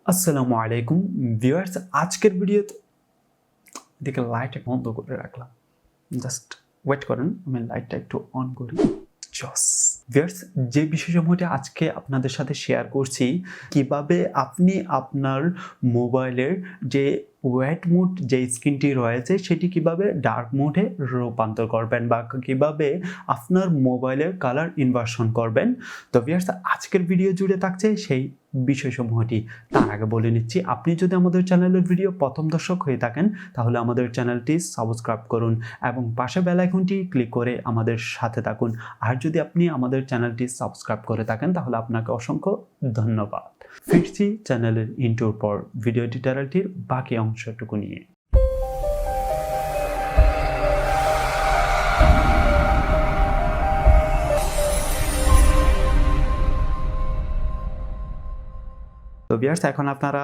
আসসালামু আলাইকুম ভিউয়ার্স, আজকের ভিডিওতে এদিকে লাইট বন্ধ করে রাখলাম। জাস্ট ওয়েট করেন, আমি লাইটটা একটু অন করি। জস ভিউয়ার্স, যে বিষয়সমূহটি আজকে আপনাদের সাথে শেয়ার করছি, কিভাবে আপনি আপনার মোবাইলের যে ওয়েট মোড যে স্ক্রিনটি রয়েছে সেটি কিভাবে ডার্ক মোডে রূপান্তর করবেন বা কিভাবে আপনার মোবাইলের কালার ইনভার্সন করবেন। তো ভিউয়ার্স, আজকের ভিডিও জুড়ে থাকছে সেই বিষয়সমূহটি। তার আগে বলে নিচ্ছি, আপনি যদি আমাদের চ্যানেলের ভিডিও প্রথম দর্শক হয়ে থাকেন তাহলে আমাদের চ্যানেলটি সাবস্ক্রাইব করুন এবং পাশে বেল আইকনটি ক্লিক করে আমাদের সাথে থাকুন। আর যদি আপনি আমাদের চ্যানেলটি সাবস্ক্রাইব করে থাকেন তাহলে আপনাকে অসংখ্য ধন্যবাদ। ফিরছি চ্যানেলের ইন্ট্রোর পর ভিডিও টিউটোরিয়ালটির বাকি অংশটুকু নিয়ে। তো ভিউয়ার্স, এখন আপনারা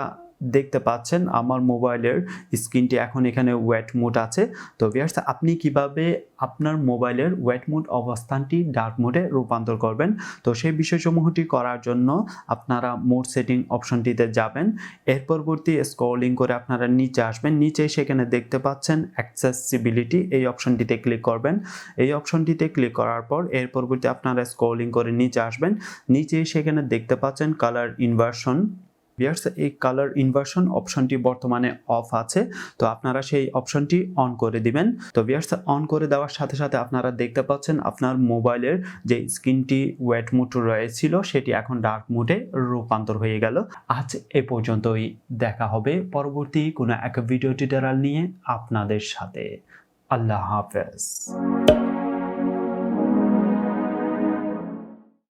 দেখতে পাচ্ছেন আমার মোবাইলের স্ক্রিনটি এখন এখানে ওয়েট মোড আছে। তো ভিউয়ার্স, আপনি কিভাবে আপনার মোবাইলের ওয়েট মোড অবস্থানটি ডার্ক মোডে রূপান্তর করবেন, তো সেই বিষয়সমূহটি করার জন্য আপনারা মোড সেটিং অপশনটিতে যাবেন। এর পরবর্তী স্ক্রলিং করে আপনারা নিচে আসবেন। নিচে সেখানে দেখতে পাচ্ছেন অ্যাক্সেসিবিলিটি, এই অপশনটিতে ক্লিক করবেন। এই অপশনটিতে ক্লিক করার পর এর পরবর্তী আপনারা স্ক্রলিং করে নিচে আসবেন। নিচে সেখানে দেখতে পাচ্ছেন কালার ইনভার্সন। ভিউয়ার্স, এই কালার ইনভার্সন অপশনটি বর্তমানে অফ আছে, তো আপনারা সেই অপশনটি অন করে দিবেন। তো ভিউয়ার্স, অন করে দেওয়ার সাথে সাথে আপনারা দেখতে পাচ্ছেন আপনার মোবাইলের যে স্ক্রিনটি ওয়েট মোড রয়েছিল সেটি এখন ডার্ক মোডে রূপান্তর হয়ে গেল। আজ এ পর্যন্তই, দেখা হবে পরবর্তী কোনো এক ভিডিও টিউটোরিয়াল নিয়ে আপনাদের সাথে। আল্লাহ হাফেজ।